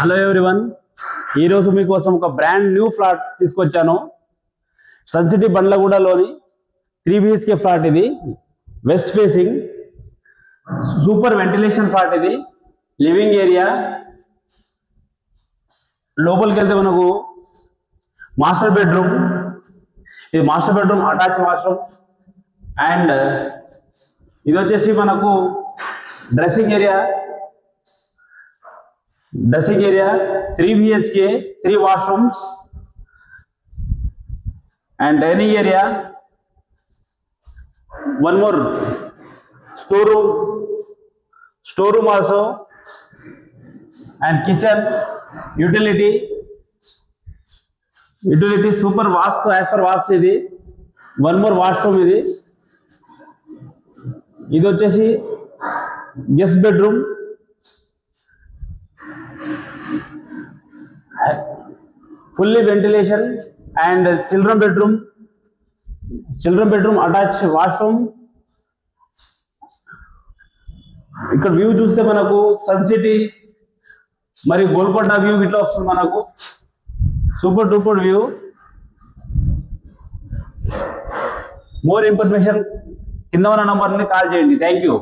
Hello everyone, ఈరోజు మీకోసం ఒక బ్రాండ్ న్యూ ఫ్లాట్ తీసుకొచ్చాను. సన్ సిటీ బండ్లగూడలోని 3 BHK ఫ్లాట్. ఇది west facing super ventilation flat. ఇది లివింగ్ ఏరియా. లోపలికి వెళ్తే మనకు మాస్టర్ బెడ్రూమ్. ఇది master bedroom, attach washroom. And ఇది వచ్చేసి మనకు dressing area. 3 BHK, 3 washrooms and dining area. One more storeroom also, and kitchen, utility super vast as per vast. ఇది one more washroom. ఇది వచ్చేసి guest bedroom. Fully ventilation and children bedroom attached washroom. ఇక్కడ view చూస్తే మనకు sun city మరి Golconda view ఇట్లా వస్తుంది. మనకు super duper view. More information కింద ఉన్న నంబర్ని కాల్ చేయండి. Thank you.